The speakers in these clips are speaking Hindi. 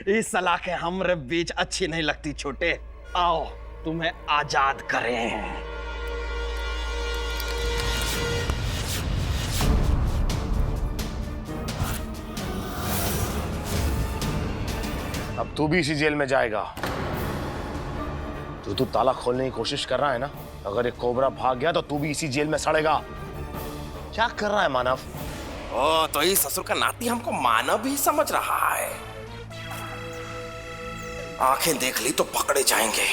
इस सलाखें हमरे बीच अच्छी नहीं लगती छोटे। आओ तुम्हें आजाद करें। अब तू भी इसी जेल में जाएगा। तू ताला खोलने की कोशिश कर रहा है ना, अगर एक कोबरा भाग गया तो तू भी इसी जेल में सड़ेगा। क्या कर रहा है मानव? ओ तो ये ससुर का नाती हमको मानव ही समझ रहा है। आंखें देख ली तो पकड़े जाएंगे,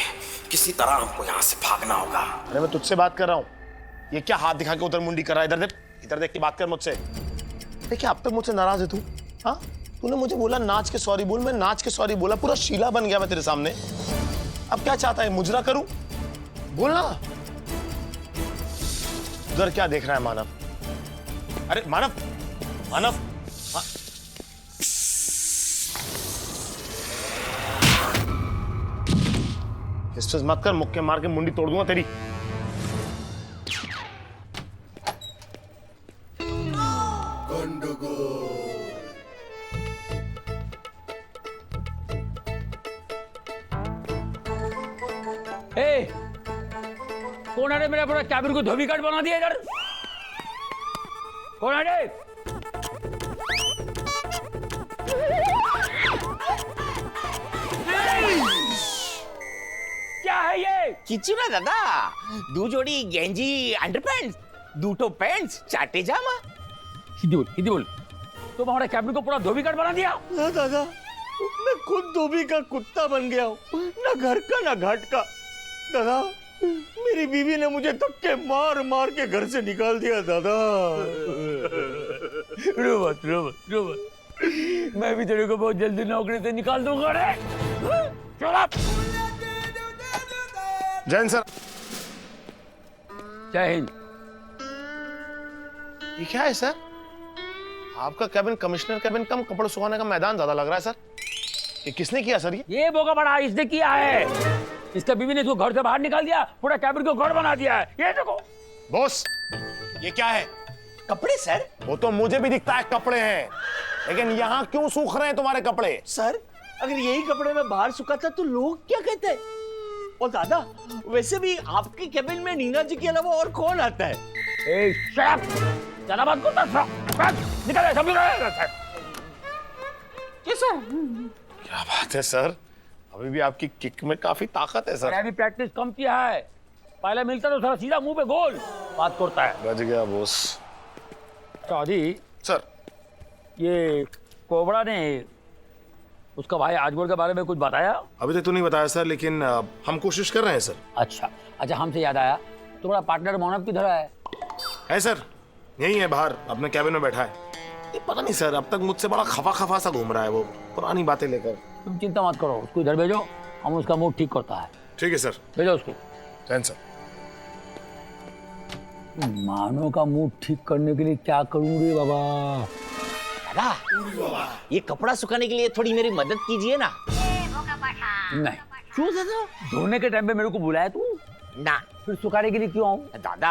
किसी तरह हमको यहाँ से भागना होगा। अरे मैं तुझसे बात कर रहा हूँ, ये क्या हाथ दिखा के उधर मुंडी कर रहा है? इधर देख के बात कर मुझसे। देखिए अब तक मुझसे नाराज है तू? हाँ, तूने मुझे बोला नाच के सॉरी बोल, मैं नाच के सॉरी बोला, पूरा शीला बन गया मैं तेरे सामने। अब क्या चाहता है, मुजरा करूं? बोलना। उधर क्या देख रहा है मानव? अरे मानव, मानव, हिस्ट्रेस मत कर, मुक्के मार के मुंडी तोड़ दूंगा तेरी। कौन है मेरा पूरा कैबिन को धोबी कार्ड बना दिया इधर? कौन है? क्या है ये? किचू ना दादा, दो जोड़ी गेंजी अंडरपैंट्स, दूटो पैंट्स, चाटे जामा। हिंदी बोल। तुम हमारे कैबिन को पूरा धोबी कार्ड बना दिया। ना दादा, मैं खुद धोबी का कुत्ता बन गया हूँ, ना घर का ना घाट का। दादा, मेरी बीवी ने मुझे धक्के मार मार के घर से निकाल दिया दादा। रो मत। मैं भी तेरे को बहुत जल्दी नौकरी से निकाल दूंगा रे। चल आप। जैन सर। जय हिंद। ये क्या है सर? आपका कैबिन कमिश्नर कैबिन कम कपड़े सुखाने का मैदान ज्यादा लग रहा है सर। ये किसने किया सर? ये बोगा बड़ा इसने किया है। इसका बीवी ने इसको घर से बाहर निकाल दिया, पूरा कैबिन को घर बना दिया है। ये देखो। बॉस, ये क्या है? कपड़े सर। वो तो मुझे भी दिखता है कपड़े हैं, लेकिन यहाँ क्यों सूख रहे हैं तुम्हारे कपड़े? सर, अगर यही कपड़े में बाहर सुखाता तो लोग क्या कहते हैं? और दादा, वैसे भी आपके कैबिन में नीना जी के अलावा और कौन आता है? ए, शट अप! ज़्यादा बात करता है। निकल सब लोग। क्या बात है सर, अभी भी आपकी किक में काफी ताकत है सर। मैंने प्रैक्टिस कम किया है, पहले मिलता तो थोड़ा सीधा मुंह पे गोल बात करता है। बच गया बॉस। चौधरी सर, ये कोबरा ने उसका भाई आजमल के बारे में कुछ बताया? अभी तक तो नहीं बताया सर, लेकिन हम कोशिश कर रहे हैं सर। अच्छा, हमसे याद आया, तुम्हारा पार्टनर मानव किधर है सर? यही है, बाहर अपने कैबिन में बैठा है। ये पता नहीं सर, अब तक मुझसे बड़ा खफा सा घूम रहा है वो, पुरानी बातें लेकर। तुम चिंता मत करो, उसको इधर भेजो, हम उसका मूड ठीक करता है। ठीक है सर, भेजो उसको। जैन सर। मानव का मूड ठीक करने के लिए क्या करूं रे बाबा? दादा, ये कपड़ा सुखाने के लिए थोड़ी मेरी मदद कीजिए ना। नहीं। क्यों दादा? धोने के टाइम पे मेरे को बुलाया तू ना। फिर सुखाने के लिए क्यों आऊं? दादा,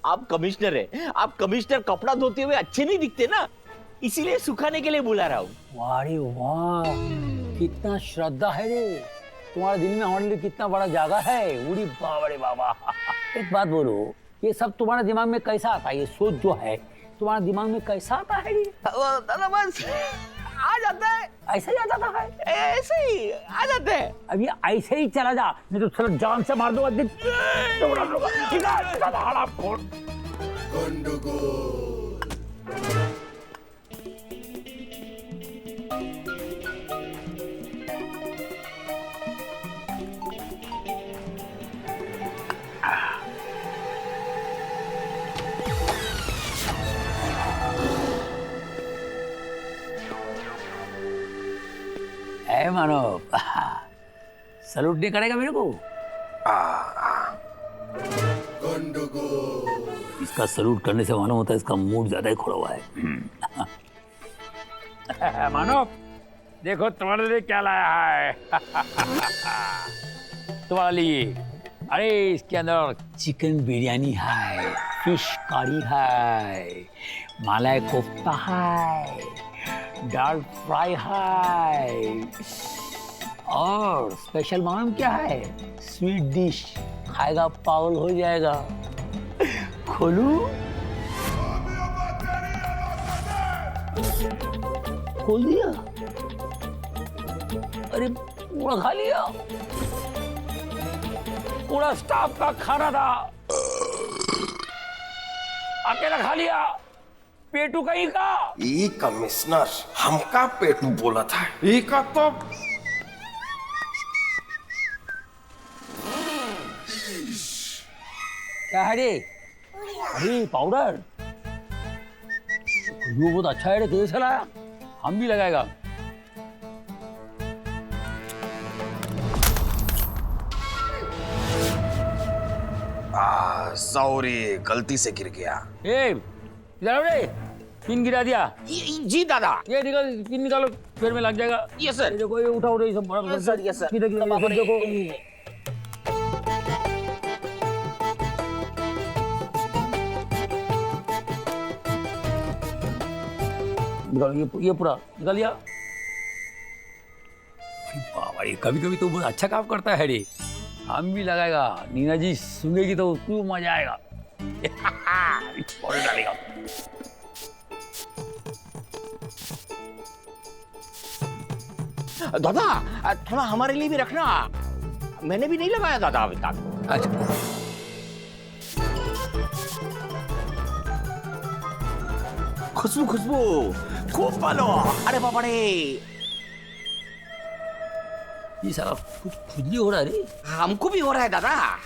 आप कमिश्नर है, आप कमिश्नर कपड़ा धोते हुए अच्छे नहीं दिखते ना, इसीलिए सुखाने के लिए बुला रहा हूँ। वाह रे वाह, कितना श्रद्धा है रे तुम्हारे दिल में, हमारे लिए कितना बड़ा जगह है। उड़ी बाबा रे बाबा। एक बात बोलो, ये सब तुम्हारे दिमाग में कैसा आता है? ये सोच जो है तुम्हारे दिमाग में कैसा आता है? दादा बस आ जाता है, ऐसे ही आ जाता है, ऐसे ही आ जाता है। अब ये ऐसे ही चला जा, नहीं तो थोड़ा जान से मार दूंगा। ऐ मानव, सलूट नहीं करेगा मेरे को? इसका सलूट करने से मालूम होता है इसका मूड ज्यादा ही खोड़ा हुआ है। मानव, देखो तुम्हारे लिए क्या लाया है। तुम्हारे लिए, अरे इसके अंदर चिकन बिरयानी है, फिश करी है, मलाई कोफ्ता है, दाल फ्राई है और स्पेशल मालूम क्या है? स्वीट डिश, खाएगा पागल हो जाएगा। खोलू? खोल दिया? अरे पूरा खा लिया। पूरा स्टाफ का खाना था, अकेला खा लिया। पेटू कहीं का? ई कमिश्नर हमका पेटू बोला था, ई का तो क्या है रे? अरे पाउडर, ये बहुत अच्छा है रे, तेरे से लाया, हम भी लगाएगा। सॉरी, गलती से गिर गया। ए, इधर रे, पिन गिरा दिया। जी दादा। ये निकल, पिन निकालो, पैर में लग जाएगा। Yes sir. ये देखो, ये उठाओ रे, सब बड़ा सर, यस सर। किधर गिरा, ये सब देखो। निकालो, ये पूरा निकाल लिया। अरे बाबा, ये कभी कभी तो बहुत अच्छा काम करता है रे, हम भी लगाएगा। नीना जी सुनेगी तो उसको मजा आएगा। और डालेगा। दादा थोड़ा हमारे लिए भी रखना, मैंने भी नहीं लगाया दादा अभी तक। अच्छा, खुशबू खुशबू खूब पालो। अरे बाबा रे, ये सारा कुछ खुजली हो रहा है रे। हमको भी हो रहा है दादा।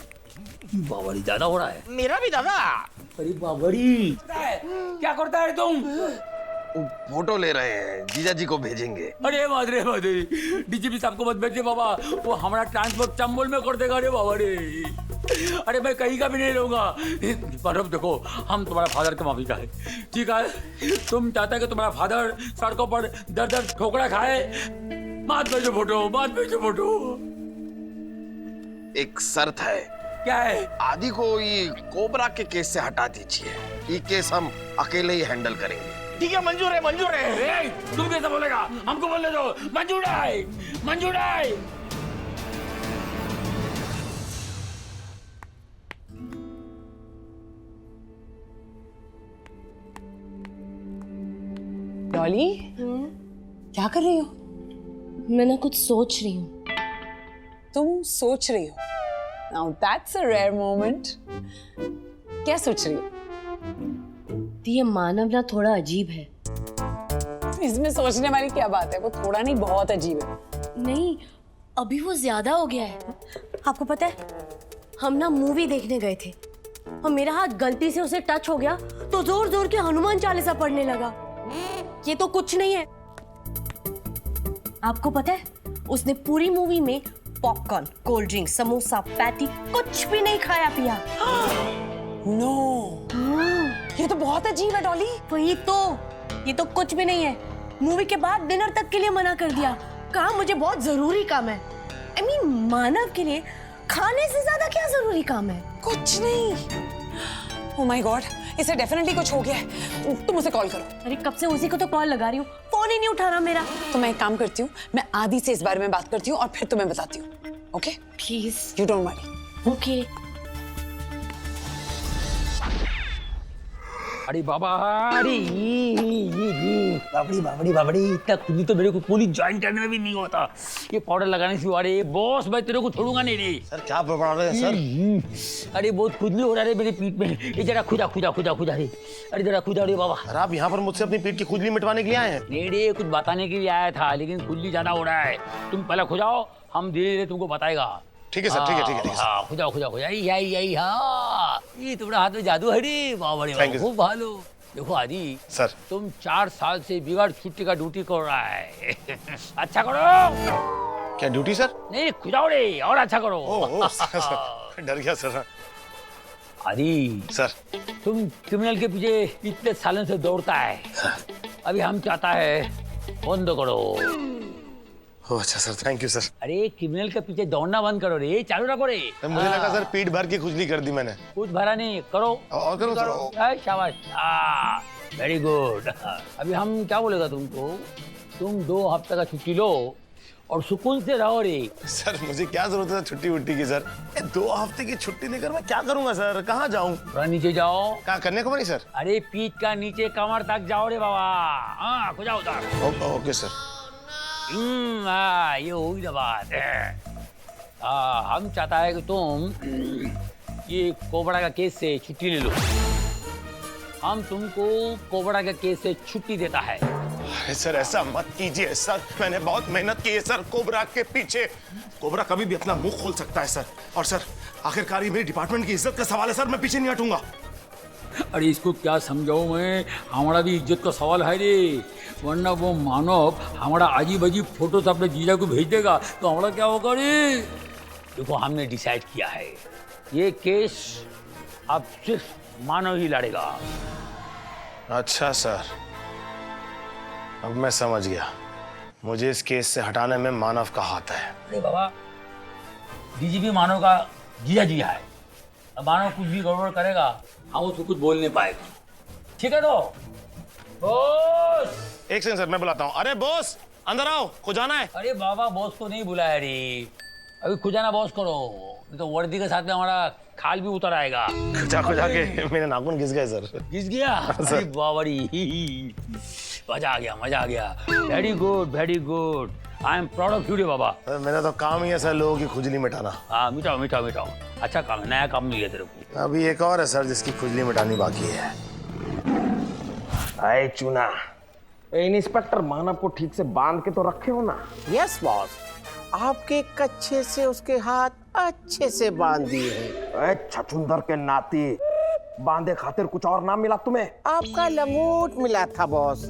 बाबरी ज्यादा हो रहा है। मेरा भी दादा। अरे बाबरी, क्या करता है तुम? फोटो ले रहे हैं, जीजा जी को भेजेंगे। अरे मादरे मादरे, डीजीपी साहब को मत भेजिए बाबा, वो हमारा ट्रांसपोर्ट चंबल में कर देगा रे बाबा रे। अरे मैं कहीं का भी नहीं रहूंगा। पर अब देखो, हम तुम्हारा फादर के माफी का है, ठीक है? तुम चाहते हैं कि तुम्हारा फादर सड़कों पर दर दर ठोकरा खाए? मत भेजो फोटो, मत भेजो फोटो। एक शर्त है। क्या है? आदि को ये कोबरा के केस से हटा दीजिए, ये केस हम अकेले ही हैंडल करेंगे। ठीक है, मंजूर है, मंजूर है। तुम कैसे बोलेगा? हमको बोलने दो। मंजूर है, मंजूर है। डॉली, क्या कर रही हो? मैं ना कुछ सोच रही हूँ। तुम सोच रही हो? Now that's a rare moment. क्या सोच रही हो? ये मानव ना थोड़ा अजीब है। इसमें सोचने वाली क्या बात है? वो थोड़ा नहीं, बहुत अजीब है। नहीं, अभी वो ज्यादा हो गया है। आपको पता है, हम ना मूवी देखने गए थे और मेरा हाथ गलती से उसे टच हो गया तो जोर जोर के हनुमान चालीसा पढ़ने लगा। ये तो कुछ नहीं है। आपको पता है, उसने पूरी मूवी में popcorn, cold drink, samosa, patty कुछ भी नहीं खाया पिया। नो, ये तो बहुत अजीब है डॉली। वही तो, ये तो कुछ भी नहीं है। मूवी के बाद डिनर तक के लिए मना कर दिया, कहा मुझे बहुत जरूरी काम है। I mean, मानव के लिए खाने से ज्यादा क्या जरूरी काम है? कुछ नहीं। ओह माय गॉड, इसे डेफिनेटली कुछ हो गया है। तुम उसे कॉल करो। अरे कब से उसी को तो कॉल लगा रही हूँ, फोन ही नहीं उठा रहा मेरा। तो मैं एक काम करती हूँ, मैं आदि से इस बारे में बात करती हूँ और फिर तुम्हें बताती हूँ। Okay? Please. You don't worry. Okay. अरे बाबा, अरे ये बाबड़ी बाबड़ी बाबड़ी, इतना खुली तो मेरे को पुलिस ज्वाइन करने में भी नहीं होता। ये पाउडर लगाने से, अरे बॉस मैं तेरे को छोड़ूंगा नहीं रे। सर क्या बड़बड़ा रहे हैं सर? अरे बहुत खुजली हो रहा है मेरी पीठ में। ये जरा खुदा खुदा खुदा खुदा रे। अरे जरा खुदा रे बाबा। सर आप यहाँ पर मुझसे अपनी पीठ की खुजली मिटवाने के लिए आए हैं? नहीं रे, कुछ बताने के लिए आया था, लेकिन खुजली ज्यादा हो रहा है। तुम पहले खुजाओ, हम धीरे धीरे तुमको बताएगा। ठीक है सर, ठीक है ठीक है ठीक है। हाँ, खुजाओ खुजाओ खुजाओ, यही यही। हाँ, ये तुम्हारे हाथ में जादू है रे बाबा रे, Thank you, खूब भालो। देखो आदि सर, तुम 4 साल से बिगाड़ छुट्टी का ड्यूटी कर रहा है। अच्छा करो। क्या ड्यूटी सर? नहीं खुजाओ रे, और अच्छा करो। ओह सर, डर गया सर। आदि सर तुम क्रिमिनल के पीछे इतने सालों से दौड़ता है, अभी हम चाहता है बंद करो। ओह अच्छा सर, थैंक यू सर। अरे क्रिमिनल के पीछे दौड़ना बंद करो रे, चालू रखो रे। मुझे लगा सर पीठ भर की खुजली कर दी मैंने। कुछ भरा नहीं, करो। और करो सर। शाबाश। Very good. अभी हम क्या बोलेगा तुमको, तुम 2 हफ्ते का छुट्टी लो और सुकून से रहो रे। सर मुझे क्या जरूरत है छुट्टी वुट्टी की सर? 2 हफ्ते की छुट्टी लेकर मैं क्या करूंगा सर? कहाँ जाऊँ? थोड़ा नीचे जाओ। कहाँ कन्याकुमारी सर? अरे पीठ का नीचे कमर तक जाओ रे बाबा। हाँ खुद जाओ उधर। Okay sir. ये हुई ना बात। हम चाहता है कि तुम ये कोबरा का केस से छुट्टी ले लो। हम तुमको कोबरा के केस से छुट्टी देता है। अरे सर ऐसा मत कीजिए सर, मैंने बहुत मेहनत की है सर कोबरा के पीछे। कोबरा कभी भी अपना मुंह खोल सकता है सर। और सर आखिरकार ये मेरी डिपार्टमेंट की इज्जत का सवाल है सर, मैं पीछे नहीं हटूंगा। अरे इसको क्या समझाऊं मैं, हमारा भी इज्जत का सवाल है रे। वरना वो मानव हमारा अजीब अजीब फोटो अपने जीजा को भेज देगा तो हमारा क्या होगा रे। देखो हमने डिसाइड किया है, ये केस अब सिर्फ मानव ही लड़ेगा। अच्छा सर, अब मैं समझ गया। मुझे इस केस से हटाने में मानव का हाथ है। अरे बाबा, डीजीपी मानव का जीजा जी है। अब मानव कुछ भी गड़बड़ करेगा हम उसको कुछ बोल नहीं पाएगा। ठीक है तो बॉस। एक सेकंड सर, मैं बुलाता हूँ। अरे बॉस अंदर आओ, खुजाना है। अरे बाबा बॉस को नहीं बुलाया रे, अभी खुजाना बॉस करो, नहीं तो वर्दी के साथ में हमारा खाल भी उतर आएगा। खुजा खुजा के मेरे नाखून घिस गए सर। घिस गया? अरे बाबरी, मजा आ गया, मजा आ गया। Very good very good, I am proud of you रे बाबा। मेरा तो काम ही है सर लोगों की खुजली मिटाना। हाँ मिटाओ मिटाओ मिटाओ, अच्छा काम है, नया काम मिल गया तेरे को। अभी एक और है सर जिसकी खुजली मिटानी बाकी है। आए चूना, इंस्पेक्टर मानव को ठीक से बांध के तो रखे हो ना? यस बॉस, आपके कच्छे से उसके हाथ अच्छे से बांध दिए हैं। छछुंदर के नाती, बांधे खातिर कुछ और नाम मिला तुम्हें? आपका लंगोट मिला था बॉस,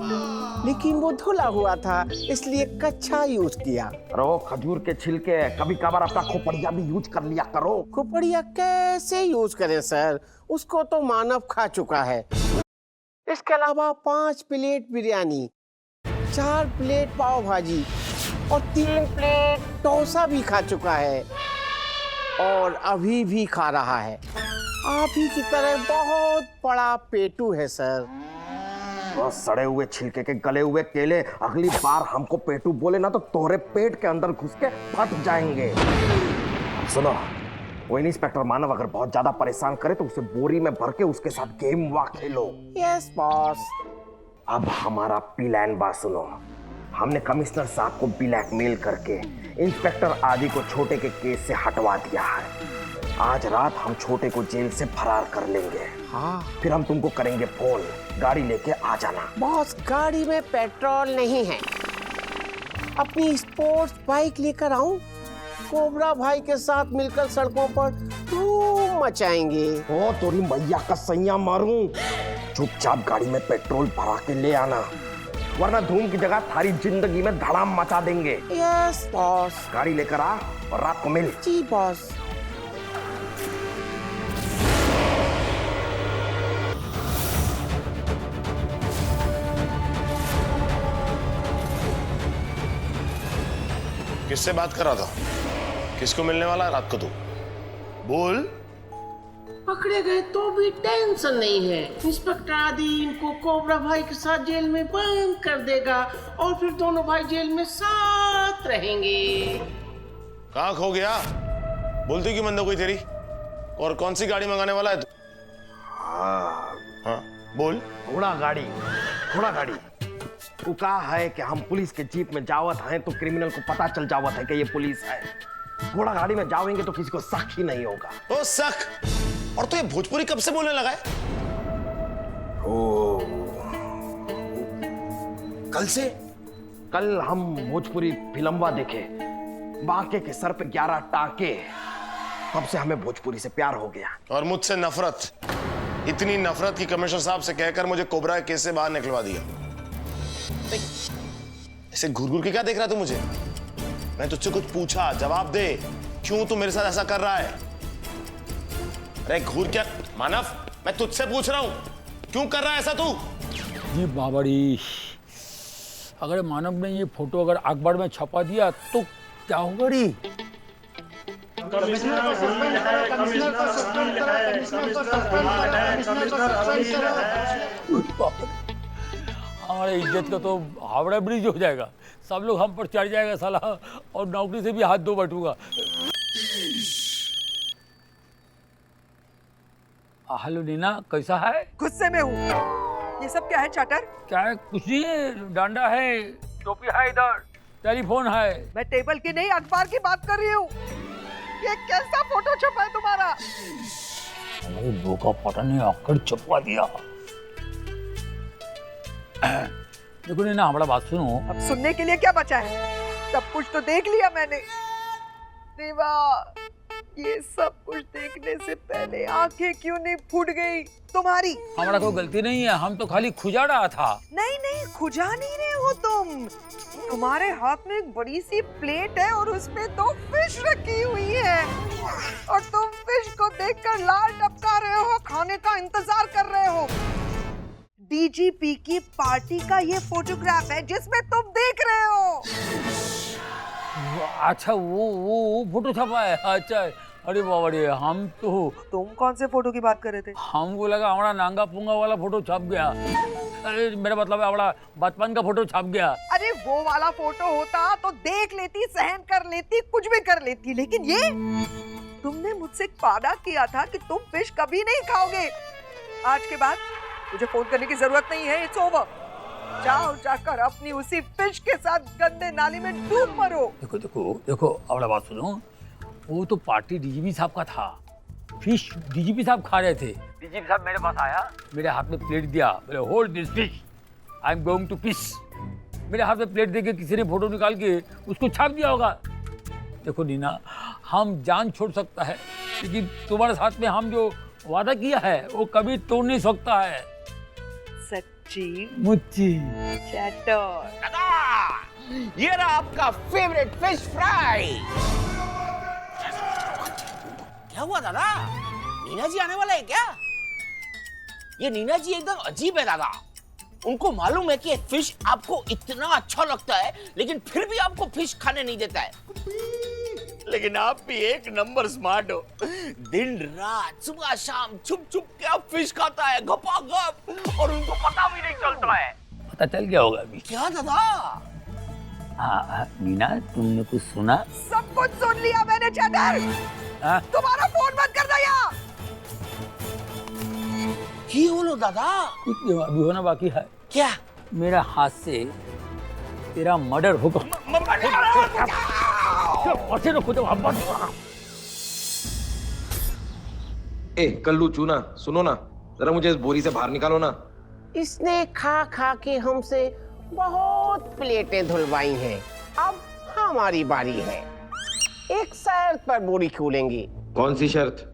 लेकिन वो धुला हुआ था इसलिए कच्छा यूज किया। अरे वो खजूर के छिलके कभी कभार अपना खोपड़िया भी यूज कर लिया करो। खोपड़िया कैसे यूज करें सर, उसको तो मानव खा चुका है। इसके अलावा 5 प्लेट बिरयानी, 4 प्लेट पाव भाजी और 3 प्लेट डोसा भी खा चुका है और अभी भी खा रहा है। आप ही की तरह बहुत बड़ा पेटू है सर। वो सड़े हुए छिलके के गले हुए केले अगली बार हमको पेटू बोले ना तो तोरे पेट के अंदर घुस के फट जाएंगे। सुनो, वो इंस्पेक्टर मानव अगर बहुत ज्यादा परेशान करे तो उसे बोरी में भर के उसके साथ गेम वा खेलो। Yes boss. अब हमारा प्लान बा सुनो। हमने कमिश्नर साहब को ब्लैकमेल करके इंस्पेक्टर आदि को छोटे के केस से हटवा दिया है। आज रात हम छोटे को जेल से फरार कर लेंगे। हाँ, फिर हम तुमको करेंगे फोन, गाड़ी लेके आ जाना। बॉस गाड़ी में पेट्रोल नहीं है, अपनी स्पोर्ट्स बाइक लेकर आऊं? कोबरा भाई के साथ मिलकर सड़कों पर धूम मचाएंगे। ओ तोरी मैया का सैया मारूं। चुपचाप गाड़ी में पेट्रोल भरा के ले आना, वरना धूम की जगह थारी जिंदगी में धड़ाम मचा देंगे। Yes boss. गाड़ी लेकर आ और रात को मिल। जी बॉस। किससे बात कर रहा था? किसको मिलने वाला है रात को? तू बोल। पकड़े गए तो भी टेंशन नहीं है। इंस्पेक्टर आदि इनको कोबरा भाई के साथ जेल में बंद कर देगा और फिर दोनों भाई जेल में साथ रहेंगे। कहाँ खो गया? बोलती क्यों बंद हो गई तेरी? और कौन सी गाड़ी मंगाने वाला है तू? हाँ बोल। घोड़ा गाड़ी, घोड़ा गाड़ी। वो कहा है कि हम पुलिस के जीप में जावत हैं तो क्रिमिनल को पता चल जावत है कि ये पुलिस है। घोड़ा गाड़ी में जाओगे तो किसी को शक ही नहीं होगा। ओ शक? और तो ये भोजपुरी कब से बोलने लगा है? ओ, कल से? कल हम भोजपुरी फिल्मवा देखे, बांके के सर पे 11 टाके, तब से हमें भोजपुरी से प्यार हो गया। और मुझसे नफरत, इतनी नफरत की कमिश्नर साहब से कहकर मुझे कोबरा के केस से बाहर निकलवा दिया। ऐसे घूर घूर के क्या देख रहा तू मुझे? मैं तुझसे कुछ पूछा, जवाब दे। क्यों तू मेरे साथ ऐसा कर रहा है? अरे घूर क्या? मानव, मैं तुझसे पूछ रहा हूं, क्यों कर रहा है ऐसा तू? जी बाबरी, अगर मानव ने ये फोटो अगर अखबार में छपा दिया तो क्या होगा री? हमारे इज्जत का तो हावड़ा ब्रिज हो जाएगा, सब लोग हम पर चढ़ जाएगा साला, और नौकरी से भी हाथ धो बैठूंगा। हेलो नीना, कैसा है? गुस्से में हूँ। ये सब क्या है चटर? क्या है? कुछ नहीं है, डांडा है, टोपी है, इधर टेलीफोन है। मैं टेबल की नहीं अखबार की बात कर रही हूँ। ये कैसा फोटो छपा है तुम्हारा? हमारे बो का पता नहीं आकर छपवा दिया। देखो नीना, हमारा बात सुनो। अब सुनने के लिए क्या बचा है? सब कुछ तो देख लिया मैंने। देवा, ये सब कुछ देखने से पहले आंखें क्यों नहीं फूट गई तुम्हारी? हमारा कोई गलती नहीं है, हम तो खाली खुजा रहा था। नहीं नहीं, खुजा नहीं रहे हो तुम। तुम्हारे हाथ में एक बड़ी सी प्लेट है और उसमें 2 फिश रखी हुई है, और तुम फिश को देखकर लाल टपका रहे हो, खाने का इंतजार कर रहे हो। डीजीपी की पार्टी का ये फोटोग्राफ है जिसमें तुम देख रहे हो। अच्छा, वो फोटो छपा है? अच्छा, अरे बाबा रे, हम तो। तुम कौन से फोटो की बात कर रहे थे? हमको लगा हमारा नांगा पुंगा वाला फोटो छप गया। अरे मेरा मतलब है हमारा बचपन का फोटो छप गया। अरे वो वाला फोटो होता तो देख लेती, सहन कर लेती, कुछ भी कर लेती, लेकिन ये तुमने मुझसे वादा किया था कि तुम फिश कभी नहीं खाओगे। आज के बाद मुझे फोन करने की जरूरत नहीं है। It's over. जाओ, जाकर अपनी उसी फिश के साथ गंदे नाली में डूब मरो। देखो देखो देखो, हमारा बात सुनो। वो तो पार्टी डीजीपी साहब का था, फिश डीजीपी साहब खा रहे थे। डीजीपी साहब मेरे पास आया, मेरे हाथ में प्लेट दिया, बोले hold this fish, I am going to fish. मेरे हाथ में प्लेट देके किसी ने फोटो निकाल के उसको छाप दिया होगा। देखो नीना, हम जान छोड़ सकता है, लेकिन तुम्हारे साथ में हम जो वादा किया है वो कभी तोड़ नहीं सकता है। सच्ची मुच्ची चैटर। दादा, ये रहा आपका फेवरेट फिश फ्राई। क्या हुआ दादा? नीना जी आने वाला है क्या? ये नीना जी एकदम अजीब है दादा। उनको मालूम है कि फिश आपको इतना अच्छा लगता है, लेकिन फिर भी आपको फिश खाने नहीं देता है। लेकिन आप भी एक नंबर स्मार्ट हो। दिन रात सुबह शाम छुप छुप के आप फिश खाता है, गपागप, और उनको पता भी नहीं चलता है। पता चल गया होगा अभी। क्या दादा? हाँ नीना, तुमने कुछ सुना? सब कुछ सुन लिया मैंने चैटर। हाँ? तुम्हारा फोन बंद कर दिया। की बोलो दादा? कुछ नहीं, अभी होना बाकी है। क्या? मेरा हाथ से तेरा मर्डर होगा। ए कल्लू चूना, सुनो ना, जरा मुझे इस बोरी से बाहर निकालो ना। इसने खा खा के हमसे बहुत प्लेटें धुलवाई हैं। अब हमारी बारी है। एक शर्त पर बोरी खोलेंगे। कौन सी शर्त?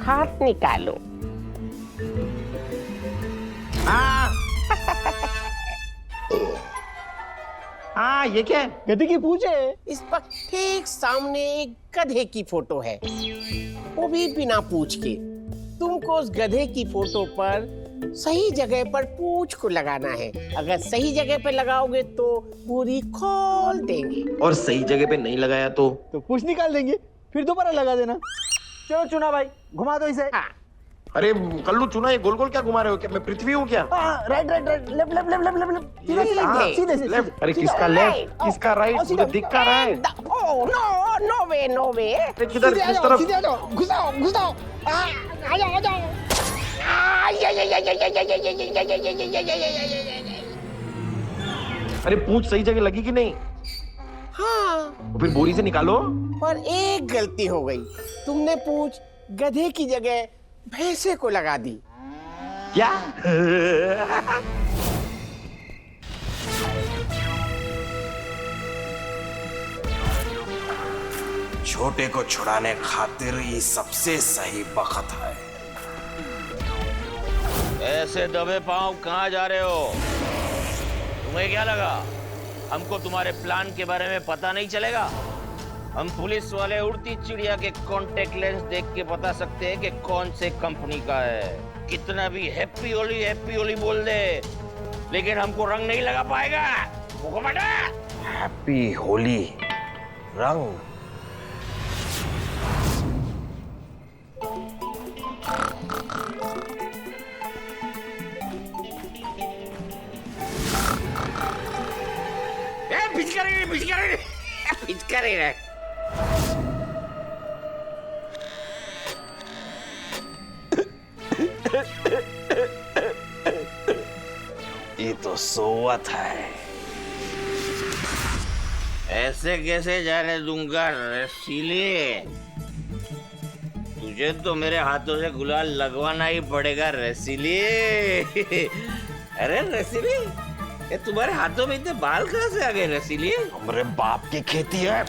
हाथ निकालो। हाँ, ये क्या है? गधे की पूंछ है। इस पर ठीक सामने एक गधे की फोटो है, वो भी बिना पूंछ के। तुमको उस गधे की फोटो पर सही जगह पर पूंछ को लगाना है। अगर सही जगह पर लगाओगे तो पूरी खोल देंगे। और सही जगह पे नहीं लगाया तो पूंछ निकाल देंगे, फिर दोबारा लगा देना। चलो चुना भाई, घुमा दो इसे। हाँ। अरे कल्लू चूना, ये गोल गोल क्या घुमा रहे हो? क्या मैं पृथ्वी हूँ क्या? Right right right, left left left left left, सीधे सीधे लेफ्ट? अरे किसका लेफ्ट, किसका राइट? मुझे दिख का रहा है। ओह नो, नो वे, नो वे। किधर, किस तरफ? सीधे आ जाओ, घुसाओ घुसाओ, आ जाओ आ जाओ। अरे पूंछ सही जगह लगी कि नहीं? हाँ, तो फिर बोरी से निकालो। पर एक गलती हो गई। तुमने पूंछ गधे की जगह भैंसे को लगा दी। क्या? छोटे को छुड़ाने खातिर ये सबसे सही वक्त है। ऐसे दबे पांव कहाँ जा रहे हो? तुम्हें क्या लगा हमको तुम्हारे प्लान के बारे में पता नहीं चलेगा? हम पुलिस वाले उड़ती चिड़िया के कांटेक्ट लेंस देख के बता सकते हैं कि कौन से कंपनी का है। कितना भी हैप्पी होली बोल दे, लेकिन हमको रंग नहीं लगा पाएगा। हैप्पी होली रंग। पिचकारी रे। ये तो सोवत है। ऐसे कैसे जाने दूंगा रसीले? तुझे तो मेरे हाथों से गुलाल लगवाना ही पड़ेगा रसीले। अरे रसीले, ये तुम्हारे हाथों में इतने बाल कहाँ से आ गए रसीले? हमारे बाप की खेती है।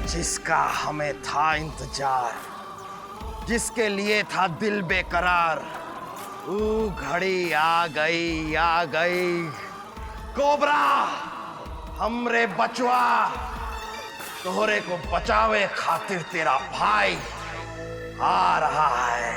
जिसका हमें था इंतजार, जिसके लिए था दिल बेकरार, वो घड़ी आ गई। कोबरा, हमरे बचवा, तोहरे को बचावे खातिर तेरा भाई आ रहा है।